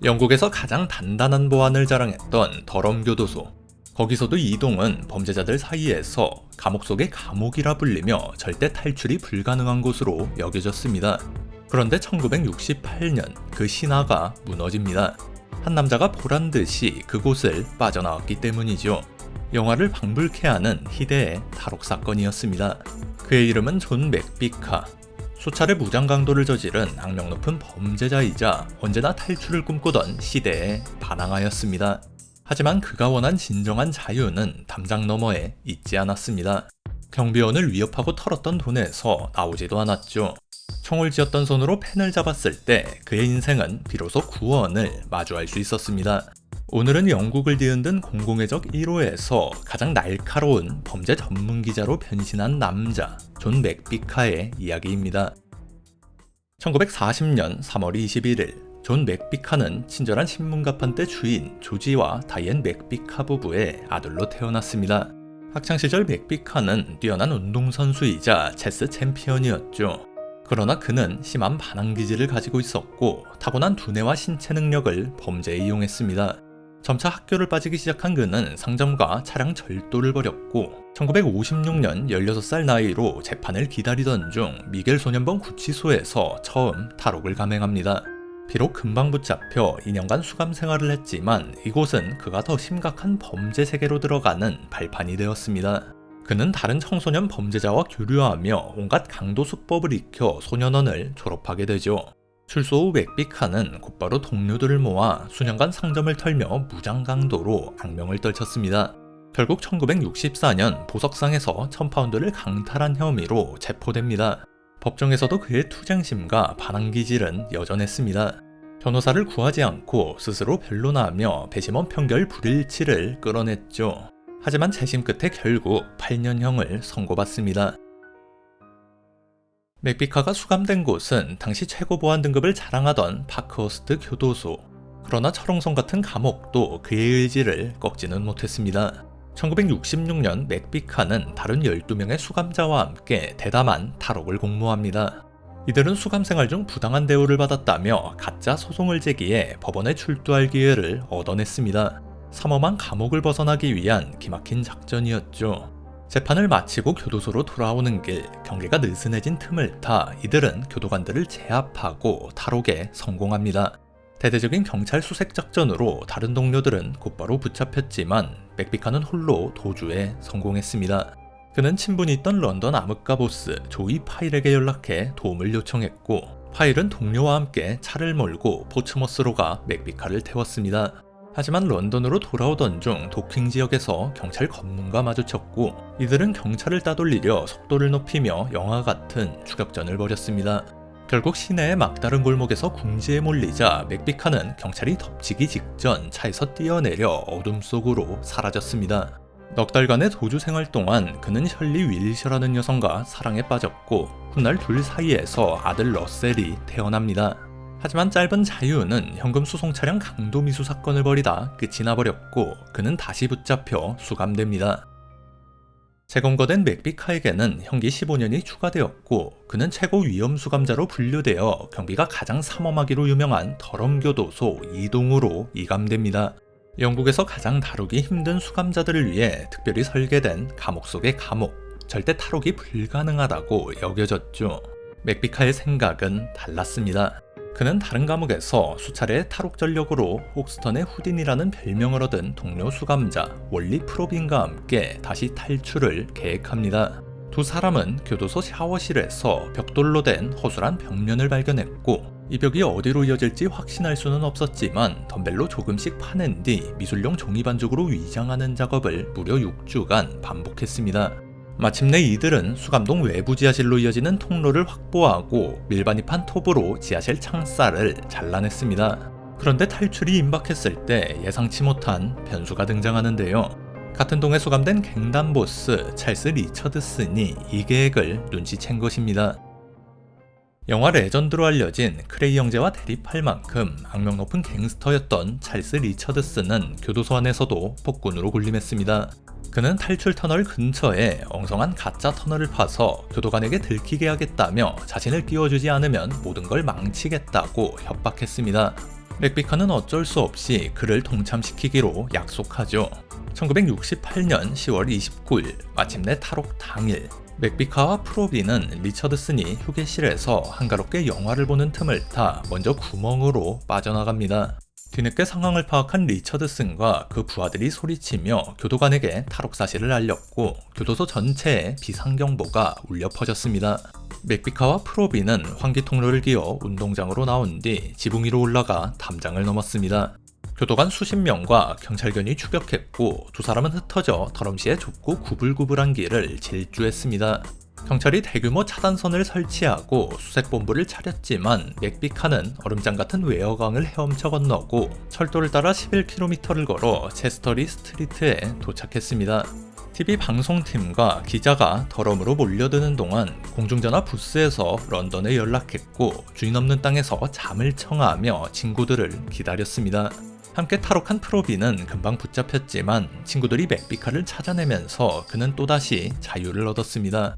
영국에서 가장 단단한 보안을 자랑했던 더럼 교도소. 거기서도 이동은 범죄자들 사이에서 감옥 속의 감옥이라 불리며 절대 탈출이 불가능한 곳으로 여겨졌습니다. 그런데 1968년 그 신화가 무너집니다. 한 남자가 보란듯이 그곳을 빠져나왔기 때문이죠. 영화를 방불케 하는 희대의 탈옥 사건이었습니다. 그의 이름은 존 맥비카. 수차례 무장 강도를 저지른 악명 높은 범죄자이자 언제나 탈출을 꿈꾸던 시대에 반항하였습니다. 하지만 그가 원한 진정한 자유는 담장 너머에 있지 않았습니다. 경비원을 위협하고 털었던 돈에서 나오지도 않았죠. 총을 쥐었던 손으로 펜을 잡았을 때 그의 인생은 비로소 구원을 마주할 수 있었습니다. 오늘은 영국을 뒤흔든 공공의 적 1호에서 가장 날카로운 범죄 전문 기자로 변신한 남자 존 맥비카의 이야기입니다. 1940년 3월 21일 존 맥비카는 친절한 신문가판대 주인 조지와 다이앤 맥비카 부부의 아들로 태어났습니다. 학창시절 맥비카는 뛰어난 운동선수이자 체스 챔피언이었죠. 그러나 그는 심한 반항기질을 가지고 있었고 타고난 두뇌와 신체 능력을 범죄에 이용했습니다. 점차 학교를 빠지기 시작한 그는 상점과 차량 절도를 벌였고 1956년 16살 나이로 재판을 기다리던 중 미겔 소년범 구치소에서 처음 탈옥을 감행합니다. 비록 금방 붙잡혀 2년간 수감 생활을 했지만 이곳은 그가 더 심각한 범죄 세계로 들어가는 발판이 되었습니다. 그는 다른 청소년 범죄자와 교류하며 온갖 강도 수법을 익혀 소년원을 졸업하게 되죠. 출소 후 맥비카는 곧바로 동료들을 모아 수년간 상점을 털며 무장 강도로 악명을 떨쳤습니다. 결국 1964년 보석상에서 1000파운드를 강탈한 혐의로 체포됩니다. 법정에서도 그의 투쟁심과 반항기질은 여전했습니다. 변호사를 구하지 않고 스스로 변론하며 배심원 판결 불일치를 끌어냈죠. 하지만 재심 끝에 결국 8년형을 선고받습니다. 맥비카가 수감된 곳은 당시 최고 보안 등급을 자랑하던 파크허스트 교도소. 그러나 철옹성 같은 감옥도 그의 의지를 꺾지는 못했습니다. 1966년 맥비카는 다른 12명의 수감자와 함께 대담한 탈옥을 공모합니다. 이들은 수감 생활 중 부당한 대우를 받았다며 가짜 소송을 제기해 법원에 출두할 기회를 얻어냈습니다. 삼엄한 감옥을 벗어나기 위한 기막힌 작전이었죠. 재판을 마치고 교도소로 돌아오는 길, 경계가 느슨해진 틈을 타 이들은 교도관들을 제압하고 탈옥에 성공합니다. 대대적인 경찰 수색 작전으로 다른 동료들은 곧바로 붙잡혔지만 맥비카는 홀로 도주에 성공했습니다. 그는 친분이 있던 런던 암흑가 보스 조이 파일에게 연락해 도움을 요청했고 파일은 동료와 함께 차를 몰고 포츠머스로 가 맥비카를 태웠습니다. 하지만 런던으로 돌아오던 중 도킹 지역에서 경찰 검문과 마주쳤고 이들은 경찰을 따돌리려 속도를 높이며 영화 같은 추격전을 벌였습니다. 결국 시내의 막다른 골목에서 궁지에 몰리자 맥비카는 경찰이 덮치기 직전 차에서 뛰어내려 어둠 속으로 사라졌습니다. 넉 달간의 도주 생활 동안 그는 셜리 윌셔라는 여성과 사랑에 빠졌고 훗날 둘 사이에서 아들 러셀이 태어납니다. 하지만 짧은 자유는 현금 수송 차량 강도 미수 사건을 벌이다 끝이 나버렸고 그는 다시 붙잡혀 수감됩니다. 재검거된 맥비카에게는 형기 15년이 추가되었고 그는 최고 위험 수감자로 분류되어 경비가 가장 삼엄하기로 유명한 더럼 교도소 2동으로 이감됩니다. 영국에서 가장 다루기 힘든 수감자들을 위해 특별히 설계된 감옥 속의 감옥, 절대 탈옥이 불가능하다고 여겨졌죠. 맥비카의 생각은 달랐습니다. 그는 다른 감옥에서 수차례 탈옥 전력으로 옥스턴의 후딘이라는 별명을 얻은 동료 수감자 월리 프로빈과 함께 다시 탈출을 계획합니다. 두 사람은 교도소 샤워실에서 벽돌로 된 허술한 벽면을 발견했고 이 벽이 어디로 이어질지 확신할 수는 없었지만 덤벨로 조금씩 파낸 뒤 미술용 종이 반죽으로 위장하는 작업을 무려 6주간 반복했습니다. 마침내 이들은 수감동 외부 지하실로 이어지는 통로를 확보하고 밀반입한 톱으로 지하실 창살을 잘라냈습니다. 그런데 탈출이 임박했을 때 예상치 못한 변수가 등장하는데요. 같은 동에 수감된 갱단 보스 찰스 리처드슨이 이 계획을 눈치챈 것입니다. 영화 레전드로 알려진 크레이 형제와 대립할 만큼 악명 높은 갱스터였던 찰스 리처드슨은 교도소 안에서도 폭군으로 군림했습니다. 그는 탈출 터널 근처에 엉성한 가짜 터널을 파서 교도관에게 들키게 하겠다며 자신을 끼워주지 않으면 모든 걸 망치겠다고 협박했습니다. 맥비카는 어쩔 수 없이 그를 동참시키기로 약속하죠. 1968년 10월 29일 마침내 탈옥 당일, 맥비카와 프로비는 리처드슨이 휴게실에서 한가롭게 영화를 보는 틈을 타 먼저 구멍으로 빠져나갑니다. 뒤늦게 상황을 파악한 리처드슨과 그 부하들이 소리치며 교도관에게 탈옥 사실을 알렸고 교도소 전체에 비상경보가 울려 퍼졌습니다. 맥비카와 프로비는 환기 통로를 기어 운동장으로 나온 뒤 지붕 위로 올라가 담장을 넘었습니다. 교도관 수십 명과 경찰견이 추격했고 두 사람은 흩어져 더럼시의 좁고 구불구불한 길을 질주했습니다. 경찰이 대규모 차단선을 설치하고 수색본부를 차렸지만 맥비카는 얼음장 같은 웨어강을 헤엄쳐 건너고 철도를 따라 11km를 걸어 체스터리 스트리트에 도착했습니다. TV 방송팀과 기자가 더럼으로 몰려드는 동안 공중전화 부스에서 런던에 연락했고 주인 없는 땅에서 잠을 청하며 친구들을 기다렸습니다. 함께 탈옥한 프로비는 금방 붙잡혔지만 친구들이 맥비카를 찾아내면서 그는 또다시 자유를 얻었습니다.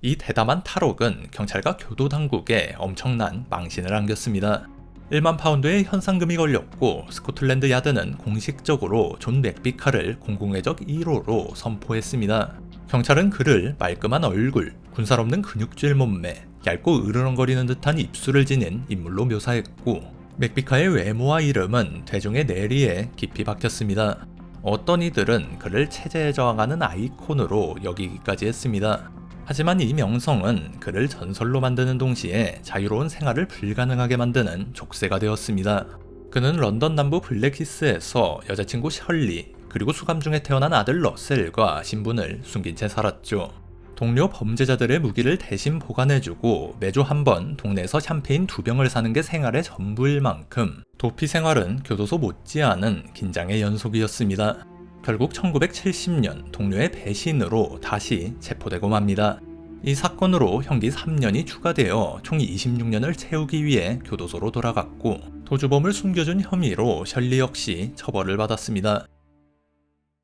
이 대담한 탈옥은 경찰과 교도당국에 엄청난 망신을 안겼습니다. 1만 파운드의 현상금이 걸렸고 스코틀랜드 야드는 공식적으로 존 맥비카를 공공의적 1호로 선포했습니다. 경찰은 그를 말끔한 얼굴, 군살 없는 근육질 몸매, 얇고 으르렁거리는 듯한 입술을 지닌 인물로 묘사했고 맥비카의 외모와 이름은 대중의 뇌리에 깊이 박혔습니다. 어떤 이들은 그를 체제에 저항하는 아이콘으로 여기기까지 했습니다. 하지만 이 명성은 그를 전설로 만드는 동시에 자유로운 생활을 불가능하게 만드는 족쇄가 되었습니다. 그는 런던 남부 블랙히스에서 여자친구 셜리, 그리고 수감 중에 태어난 아들 러셀과 신분을 숨긴 채 살았죠. 동료 범죄자들의 무기를 대신 보관해주고 매주 한 번 동네에서 샴페인 2병을 사는 게 생활의 전부일 만큼 도피 생활은 교도소 못지않은 긴장의 연속이었습니다. 결국 1970년 동료의 배신으로 다시 체포되고 맙니다. 이 사건으로 형기 3년이 추가되어 총 26년을 채우기 위해 교도소로 돌아갔고 도주범을 숨겨준 혐의로 셜리 역시 처벌을 받았습니다.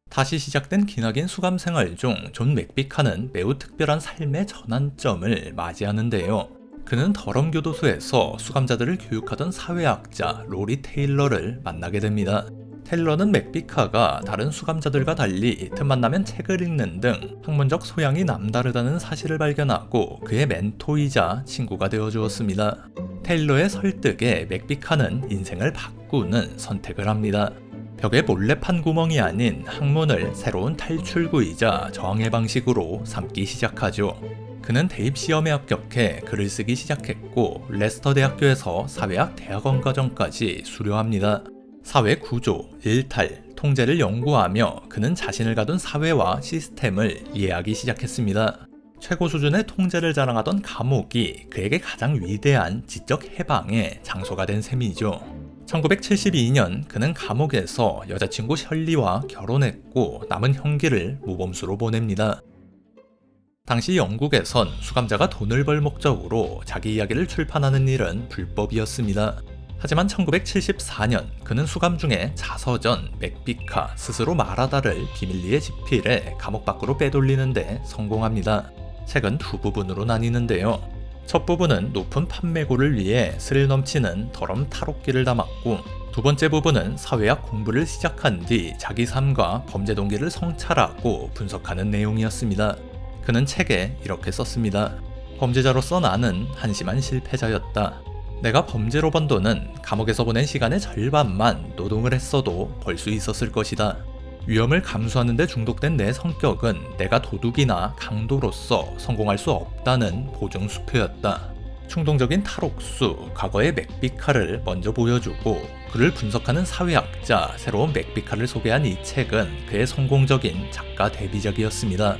다시 시작된 기나긴 수감 생활 중 존 맥비카는 매우 특별한 삶의 전환점을 맞이하는데요. 그는 더럼 교도소에서 수감자들을 교육하던 사회학자 로리 테일러를 만나게 됩니다. 테일러는 맥비카가 다른 수감자들과 달리 틈만 나면 책을 읽는 등 학문적 소양이 남다르다는 사실을 발견하고 그의 멘토이자 친구가 되어주었습니다. 테일러의 설득에 맥비카는 인생을 바꾸는 선택을 합니다. 벽에 몰래 판 구멍이 아닌 학문을 새로운 탈출구이자 저항의 방식으로 삼기 시작하죠. 그는 대입 시험에 합격해 글을 쓰기 시작했고 레스터 대학교에서 사회학 대학원 과정까지 수료합니다. 사회 구조, 일탈, 통제를 연구하며 그는 자신을 가둔 사회와 시스템을 이해하기 시작했습니다. 최고 수준의 통제를 자랑하던 감옥이 그에게 가장 위대한 지적 해방의 장소가 된 셈이죠. 1972년 그는 감옥에서 여자친구 셜리와 결혼했고 남은 형기를 모범수로 보냅니다. 당시 영국에선 수감자가 돈을 벌 목적으로 자기 이야기를 출판하는 일은 불법이었습니다. 하지만 1974년 그는 수감 중에 자서전 맥비카 스스로 말하다를 비밀리에 집필해 감옥 밖으로 빼돌리는데 성공합니다. 책은 두 부분으로 나뉘는데요. 첫 부분은 높은 판매고를 위해 스릴 넘치는 더럼 탈옥기를 담았고 두 번째 부분은 사회학 공부를 시작한 뒤 자기 삶과 범죄 동기를 성찰하고 분석하는 내용이었습니다. 그는 책에 이렇게 썼습니다. 범죄자로서 나는 한심한 실패자였다. 내가 범죄로 번 돈은 감옥에서 보낸 시간의 절반만 노동을 했어도 벌 수 있었을 것이다. 위험을 감수하는 데 중독된 내 성격은 내가 도둑이나 강도로서 성공할 수 없다는 보증수표였다. 충동적인 탈옥수, 과거의 맥비카를 먼저 보여주고 그를 분석하는 사회학자, 새로운 맥비카를 소개한 이 책은 그의 성공적인 작가 데뷔작이었습니다.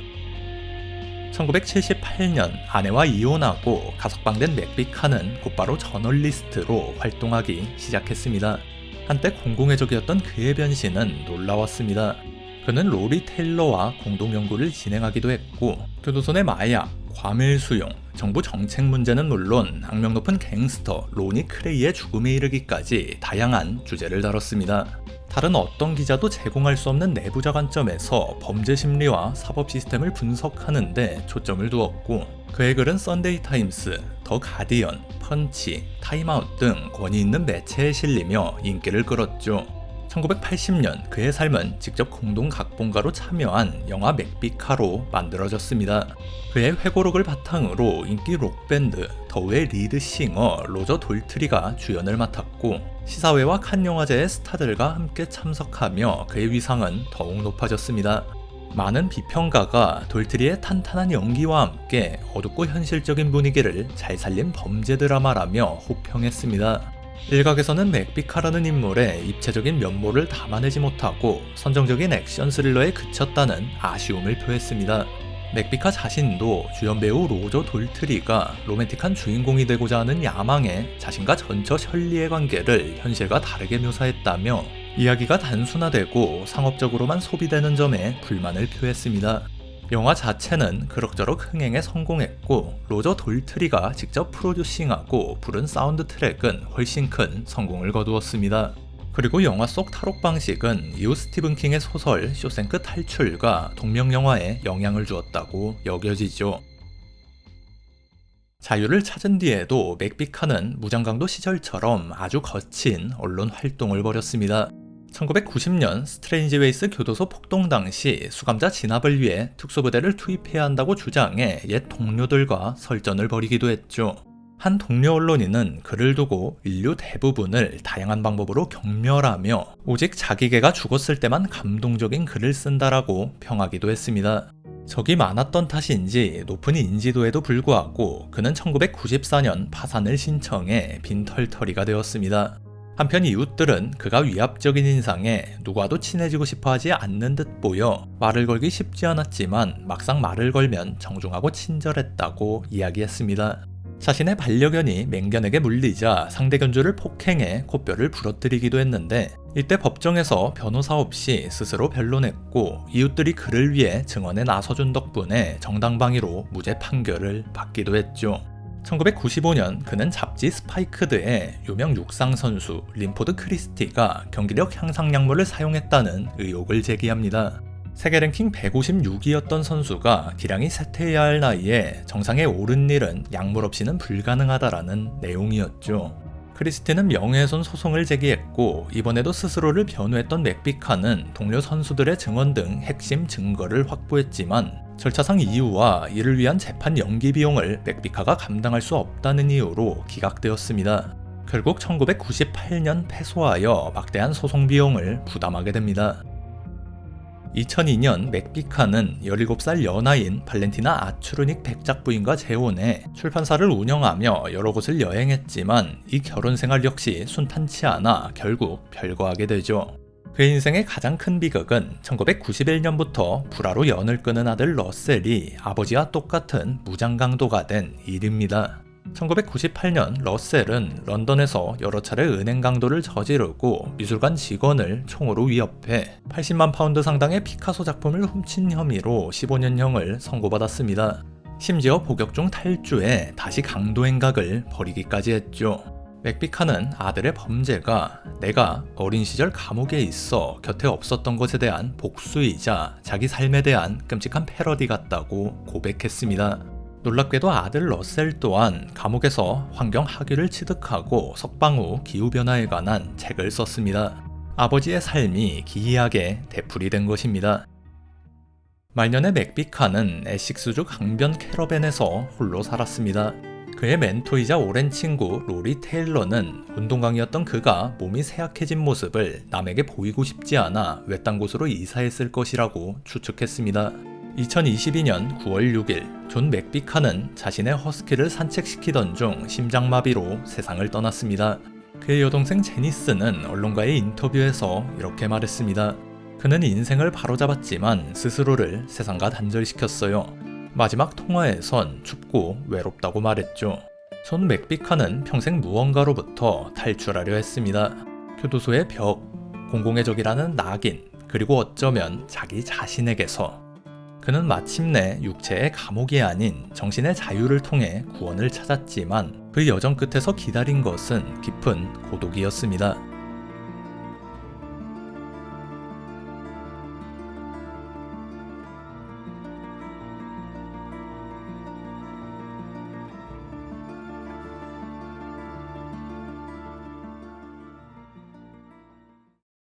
1978년 아내와 이혼하고 가석방된 맥비카는 곧바로 저널리스트로 활동하기 시작했습니다. 한때 공공의적이었던 그의 변신은 놀라웠습니다. 그는 로리 테일러와 공동연구를 진행하기도 했고 교도소 내 마약, 과밀 수용, 정부 정책 문제는 물론 악명 높은 갱스터 로니 크레이의 죽음에 이르기까지 다양한 주제를 다뤘습니다. 다른 어떤 기자도 제공할 수 없는 내부자 관점에서 범죄 심리와 사법 시스템을 분석하는 데 초점을 두었고 그의 글은 썬데이 타임스, 더 가디언, 펀치, 타임아웃 등 권위 있는 매체에 실리며 인기를 끌었죠. 1980년 그의 삶은 직접 공동 각본가로 참여한 영화 맥비카로 만들어졌습니다. 그의 회고록을 바탕으로 인기 록밴드 더우의 리드 싱어 로저 돌트리가 주연을 맡았고, 시사회와 칸 영화제의 스타들과 함께 참석하며 그의 위상은 더욱 높아졌습니다. 많은 비평가가 돌트리의 탄탄한 연기와 함께 어둡고 현실적인 분위기를 잘 살린 범죄 드라마라며 호평했습니다. 일각에서는 맥비카라는 인물의 입체적인 면모를 담아내지 못하고 선정적인 액션 스릴러에 그쳤다는 아쉬움을 표했습니다. 맥비카 자신도 주연 배우 로저 돌트리가 로맨틱한 주인공이 되고자 하는 야망에 자신과 전처 셜리의 관계를 현실과 다르게 묘사했다며 이야기가 단순화되고 상업적으로만 소비되는 점에 불만을 표했습니다. 영화 자체는 그럭저럭 흥행에 성공했고, 로저 돌트리가 직접 프로듀싱하고 부른 사운드 트랙은 훨씬 큰 성공을 거두었습니다. 그리고 영화 속 탈옥 방식은 이후 스티븐 킹의 소설 쇼생크 탈출과 동명 영화에 영향을 주었다고 여겨지죠. 자유를 찾은 뒤에도 맥비카는 무장강도 시절처럼 아주 거친 언론 활동을 벌였습니다. 1990년 스트레인지웨이스 교도소 폭동 당시 수감자 진압을 위해 특수부대를 투입해야 한다고 주장해 옛 동료들과 설전을 벌이기도 했죠. 한 동료 언론인은 그를 두고 인류 대부분을 다양한 방법으로 경멸하며 오직 자기 개가 죽었을 때만 감동적인 글을 쓴다라고 평하기도 했습니다. 적이 많았던 탓인지 높은 인지도에도 불구하고 그는 1994년 파산을 신청해 빈털터리가 되었습니다. 한편 이웃들은 그가 위압적인 인상에 누구와도 친해지고 싶어하지 않는 듯 보여 말을 걸기 쉽지 않았지만 막상 말을 걸면 정중하고 친절했다고 이야기했습니다. 자신의 반려견이 맹견에게 물리자 상대 견주를 폭행해 코뼈를 부러뜨리기도 했는데, 이때 법정에서 변호사 없이 스스로 변론했고 이웃들이 그를 위해 증언에 나서준 덕분에 정당방위로 무죄 판결을 받기도 했죠. 1995년 그는 잡지 스파이크드에 유명 육상 선수 림포드 크리스티가 경기력 향상 약물을 사용했다는 의혹을 제기합니다. 세계 랭킹 156위였던 선수가 기량이 쇠퇴해야 할 나이에 정상에 오른 일은 약물 없이는 불가능하다라는 내용이었죠. 크리스티는 명예훼손 소송을 제기했고, 이번에도 스스로를 변호했던 맥비카는 동료 선수들의 증언 등 핵심 증거를 확보했지만 절차상 이유와 이를 위한 재판 연기 비용을 맥비카가 감당할 수 없다는 이유로 기각되었습니다. 결국 1998년 패소하여 막대한 소송 비용을 부담하게 됩니다. 2002년 맥비카는 17살 연하인 발렌티나 아추르닉 백작 부인과 재혼해 출판사를 운영하며 여러 곳을 여행했지만 이 결혼 생활 역시 순탄치 않아 결국 별거하게 되죠. 그의 인생의 가장 큰 비극은 1991년부터 불화로 연을 끄는 아들 러셀이 아버지와 똑같은 무장강도가 된 일입니다. 1998년 러셀은 런던에서 여러 차례 은행 강도를 저지르고 미술관 직원을 총으로 위협해 80만 파운드 상당의 피카소 작품을 훔친 혐의로 15년형을 선고받았습니다. 심지어 복역 중 탈주해 다시 강도 행각을 벌이기까지 했죠. 맥비카는 아들의 범죄가 내가 어린 시절 감옥에 있어 곁에 없었던 것에 대한 복수이자 자기 삶에 대한 끔찍한 패러디 같다고 고백했습니다. 놀랍게도 아들 러셀 또한 감옥에서 환경 학위를 취득하고 석방 후 기후변화에 관한 책을 썼습니다. 아버지의 삶이 기이하게 되풀이된 것입니다. 말년에 맥비카는 에식스주 강변 캐러밴에서 홀로 살았습니다. 그의 멘토이자 오랜 친구 로리 테일러는 운동광이었던 그가 몸이 쇠약해진 모습을 남에게 보이고 싶지 않아 외딴 곳으로 이사했을 것이라고 추측했습니다. 2022년 9월 6일 존 맥비카는 자신의 허스키를 산책시키던 중 심장마비로 세상을 떠났습니다. 그의 여동생 제니스는 언론과의 인터뷰에서 이렇게 말했습니다. 그는 인생을 바로잡았지만 스스로를 세상과 단절시켰어요. 마지막 통화에선 춥고 외롭다고 말했죠. 존 맥비카는 평생 무언가로부터 탈출하려 했습니다. 교도소의 벽, 공공의 적이라는 낙인, 그리고 어쩌면 자기 자신에게서. 그는 마침내 육체의 감옥이 아닌 정신의 자유를 통해 구원을 찾았지만 그 여정 끝에서 기다린 것은 깊은 고독이었습니다.